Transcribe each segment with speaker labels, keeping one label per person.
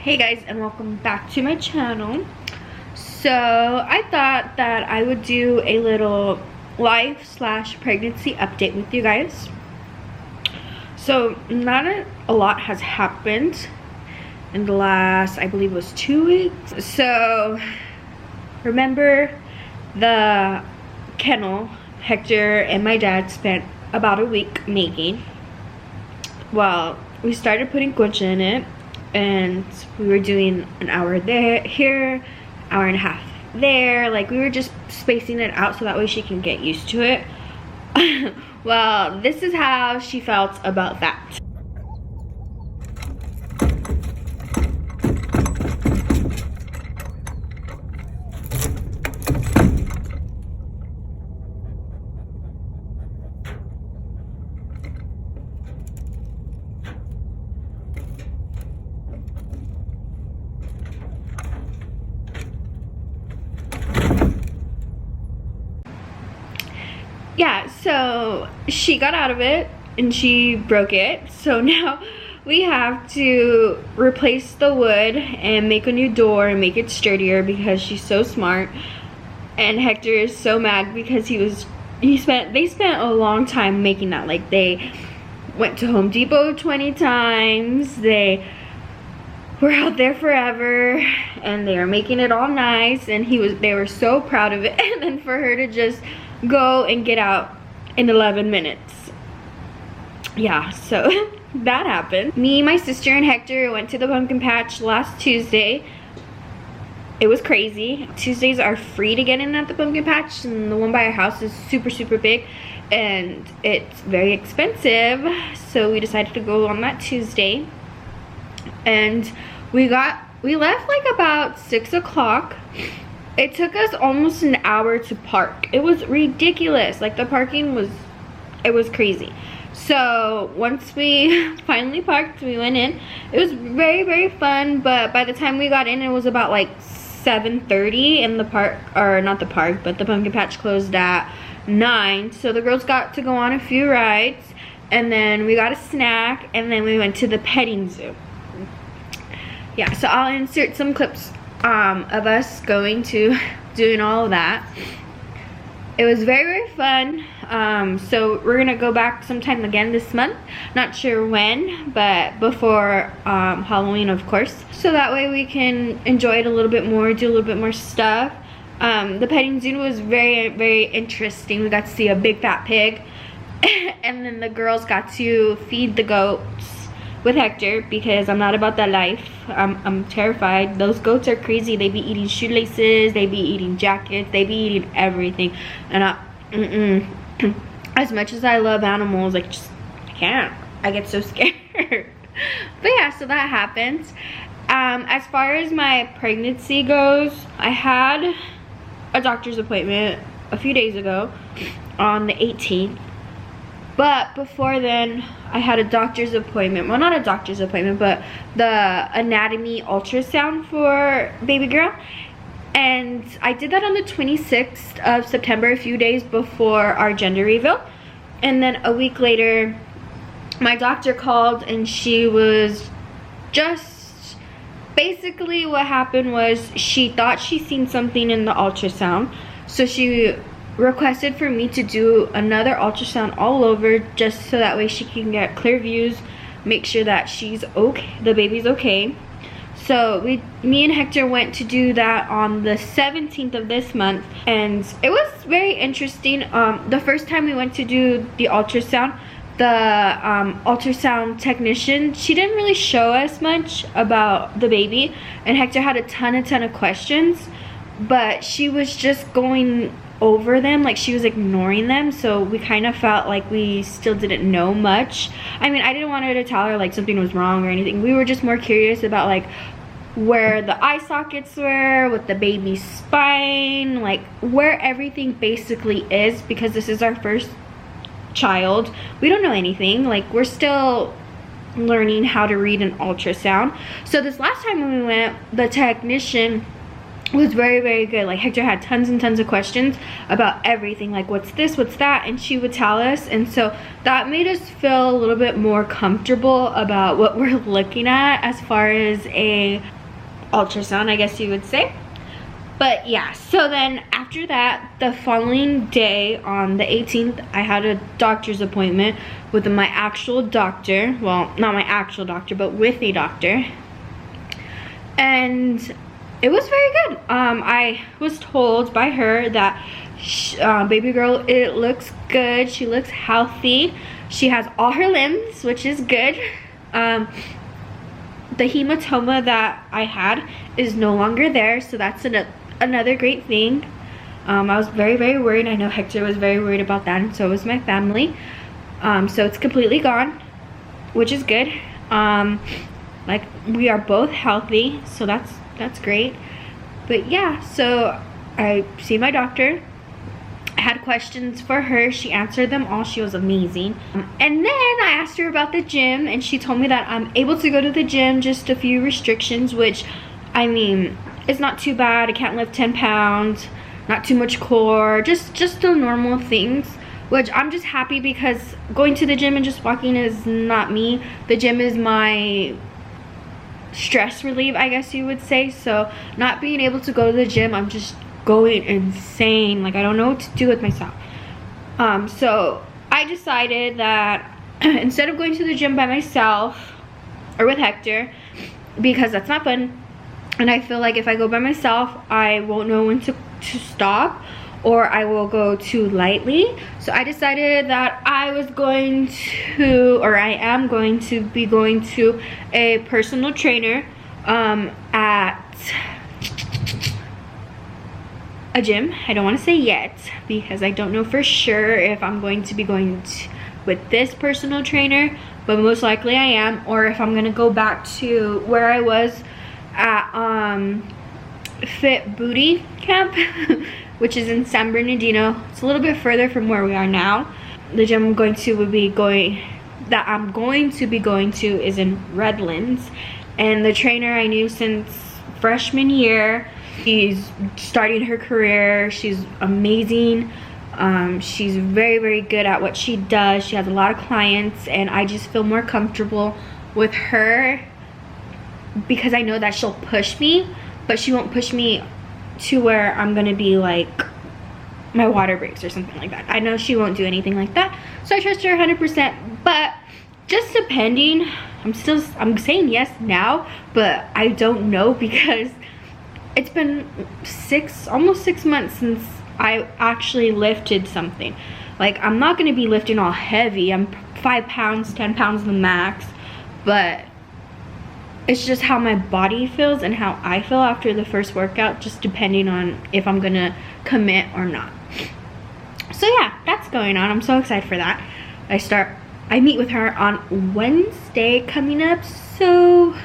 Speaker 1: Hey guys, and welcome back to my channel. So I thought that I would do a little life/pregnancy update with you guys. So not a lot has happened in the last, I believe it was 2 weeks. So remember the kennel Hector and my dad spent about a week making? Well, we started putting Gucci in it, and we were doing an hour there, here, hour and a half there. Like, we were just spacing it out so that way she can get used to it. Well, this is how she felt about that. Yeah, so she got out of it and she broke it. So now we have to replace the wood and make a new door and make it sturdier because she's so smart. And Hector is so mad because they spent a long time making that. Like, they went to Home Depot 20 times. They were out there forever and they were making it all nice, and they were so proud of it. And then for her to just go and get out in 11 minutes. Yeah, so that happened. Me, my sister, and Hector went to the pumpkin patch last Tuesday. It was crazy. Tuesdays are free to get in at the pumpkin patch, and the one by our house is super big and it's very expensive. So we decided to go on that Tuesday, and we left like about 6 o'clock. It took us almost an hour to park. It was ridiculous. Like, the parking was crazy. So once we finally parked, we went in. It was very fun, but by the time we got in, it was about like 7:30, and the pumpkin patch closed at 9. So the girls got to go on a few rides, and then we got a snack, and then we went to the petting zoo. Yeah, so I'll insert some clips of us doing all of that. It was very fun. So we're gonna go back sometime again this month, not sure when, but before Halloween, of course, so that way we can enjoy it a little bit more, do a little bit more stuff. The petting zoo was very interesting. We got to see a big fat pig and then the girls got to feed the goats with Hector, because I'm not about that life. I'm terrified. Those goats are crazy. They be eating shoelaces, they be eating jackets, they be eating everything. And as much as I love animals, I can't. I get so scared. But yeah, so that happens. As far as my pregnancy goes, I had a doctor's appointment a few days ago on the 18th. But before then, I had a doctor's appointment. Well, not a doctor's appointment, but the anatomy ultrasound for baby girl. And I did that on the 26th of September, a few days before our gender reveal. And then a week later, my doctor called, and she was just... Basically what happened was she thought she seen something in the ultrasound. So she requested for me to do another ultrasound all over, just so that way she can get clear views, make sure that she's okay, the baby's okay. So me and Hector went to do that on the 17th of this month, and it was very interesting. The first time we went to do the ultrasound, the ultrasound technician, she didn't really show us much about the baby, and Hector had a ton of questions, but she was just going over them, like she was ignoring them. So we kind of felt like we still didn't know much. I mean, I didn't want her to tell her like something was wrong or anything. We were just more curious about like where the eye sockets were, with the baby's spine, like where everything basically is, because this is our first child. We don't know anything. Like, we're still learning how to read an ultrasound. So this last time when we went, the technician was very, very good. Like, Hector had tons and tons of questions about everything, like what's this, what's that, and she would tell us, and so that made us feel a little bit more comfortable about what we're looking at as far as a ultrasound, I guess you would say. But yeah, so then after that, the following day on the 18th, I had a doctor's appointment with my actual doctor. Well, not my actual doctor, but with a doctor. And it was very good. I was told by her that baby girl, it looks good. She looks healthy. She has all her limbs, which is good. The hematoma that I had is no longer there, so that's another great thing. I was very, very worried. I know Hector was very worried about that, and so was my family. So it's completely gone, which is good. Like, we are both healthy, so that's great. But yeah, so I see my doctor. I had questions for her. She answered them all. She was amazing. And then I asked her about the gym, and she told me that I'm able to go to the gym, just a few restrictions, which, I mean, it's not too bad. I can't lift 10 pounds, not too much core, just the normal things, which I'm just happy, because going to the gym and just walking is not me. The gym is my stress relief, I guess you would say. So not being able to go to the gym, I'm just going insane. Like, I don't know what to do with myself. So I decided that instead of going to the gym by myself or with Hector, because that's not fun, and I feel like if I go by myself, I won't know when to stop, or I will go too lightly. So I decided that I was going to, or I am going to be going to a personal trainer at a gym. I don't want to say yet, because I don't know for sure if I'm going to be going with this personal trainer, but most likely I am, or if I'm going to go back to where I was at Fit Booty Camp, which is in San Bernardino. It's a little bit further from where we are now. The gym I'm going to be going to is in Redlands, and the trainer I knew since freshman year. She's starting her career. She's amazing. She's very, very good at what she does. She has a lot of clients, and I just feel more comfortable with her, because I know that she'll push me, but she won't push me to where I'm gonna be like my water breaks or something like that. I know she won't do anything like that, so I trust her 100%. But just depending, I'm saying yes now, but I don't know, because it's been almost 6 months since I actually lifted something. Like, I'm not gonna be lifting all heavy. I'm 5 pounds, 10 pounds the max, but it's just how my body feels and how I feel after the first workout, just depending on if I'm gonna commit or not. So yeah, that's going on. I'm so excited for that. I meet with her on Wednesday coming up, so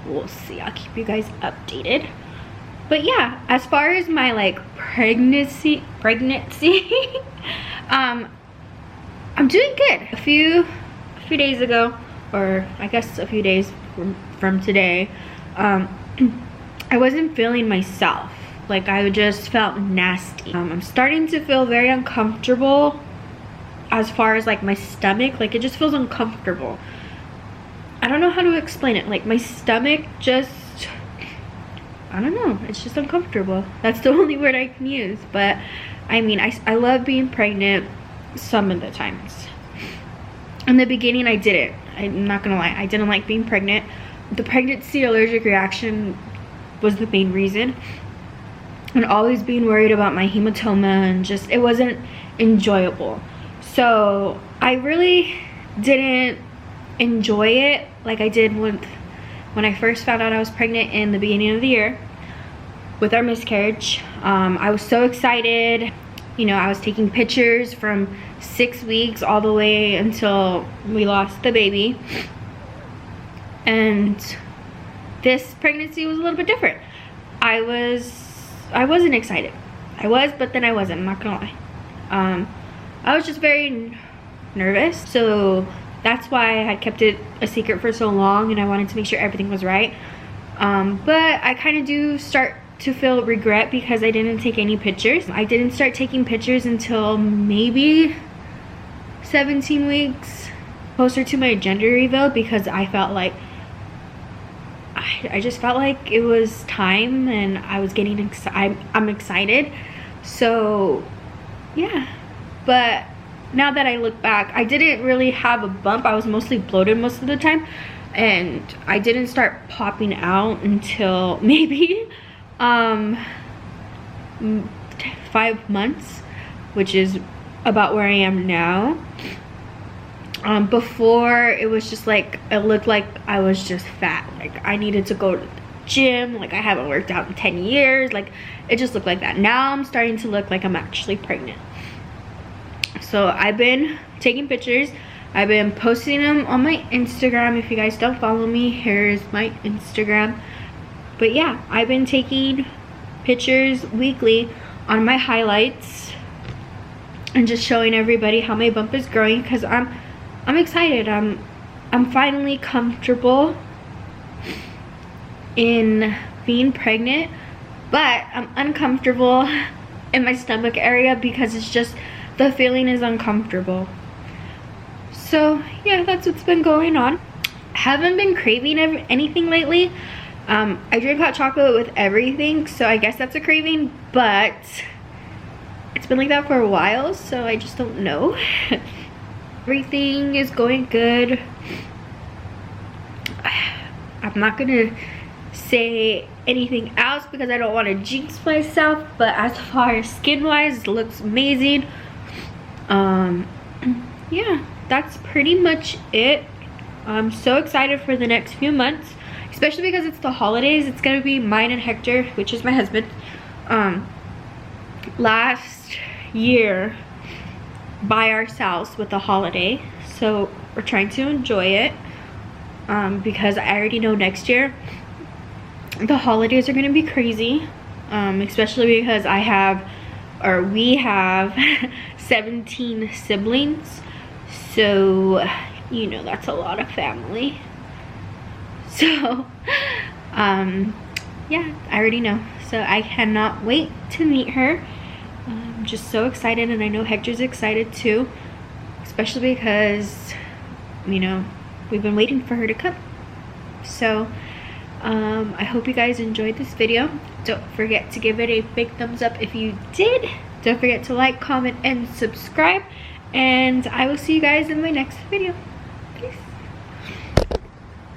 Speaker 1: we'll see. I'll keep you guys updated. But yeah, as far as my like pregnancy, I'm doing good. A few days ago, or I guess a few days from today, I wasn't feeling myself. Like, I just felt nasty. I'm starting to feel very uncomfortable as far as like my stomach. Like, it just feels uncomfortable. I don't know how to explain it. Like, my stomach just, I don't know, it's just uncomfortable. That's the only word I can use. But I mean, I love being pregnant some of the times. In the beginning, I didn't. I'm not gonna lie, I didn't like being pregnant. The pregnancy allergic reaction was the main reason, and always being worried about my hematoma, and just, it wasn't enjoyable. So I really didn't enjoy it like I did when I first found out I was pregnant in the beginning of the year with our miscarriage. I was so excited. You know, I was taking pictures from 6 weeks all the way until we lost the baby. And this pregnancy was a little bit different. I wasn't excited. I was, but then I wasn't, I'm not gonna lie. I was just very nervous, so that's why I had kept it a secret for so long, and I wanted to make sure everything was right. But I kind of do start to feel regret because I didn't take any pictures. I didn't start taking pictures until maybe 17 weeks, closer to my gender reveal, because I felt like I just felt like it was time and I was getting I'm excited. So yeah, but now that I look back, I didn't really have a bump. I was mostly bloated most of the time, and I didn't start popping out until maybe 5 months, which is about where I am now. Before, it was just like, it looked like I was just fat. Like I needed to go to the gym. Like I haven't worked out in 10 years. Like it just looked like that. Now I'm starting to look like I'm actually pregnant. So I've been taking pictures. I've been posting them on my Instagram. If you guys don't follow me, here's my Instagram. But yeah, I've been taking pictures weekly on my highlights and just showing everybody how my bump is growing, because I'm excited. I'm finally comfortable in being pregnant, but I'm uncomfortable in my stomach area because it's just, the feeling is uncomfortable. So yeah, that's what's been going on. I haven't been craving anything lately. I drink hot chocolate with everything, so I guess that's a craving, but it's been like that for a while, so I just don't know. Everything is going good. I'm not gonna say anything else because I don't want to jinx myself, but as far as skin wise, it looks amazing. Yeah, that's pretty much it. I'm so excited for the next few months, especially because it's the holidays. It's gonna be mine and Hector, which is my husband. Last year by ourselves with the holiday, so we're trying to enjoy it, because I already know next year the holidays are gonna be crazy, especially because we have 17 siblings, so you know that's a lot of family. So yeah, I already know, so I cannot wait to meet her. I'm just so excited, and I know Hector's excited too, especially because, you know, we've been waiting for her to come. So I hope you guys enjoyed this video. Don't forget to give it a big thumbs up if you did. Don't forget to like, comment, and subscribe, and I will see you guys in my next video.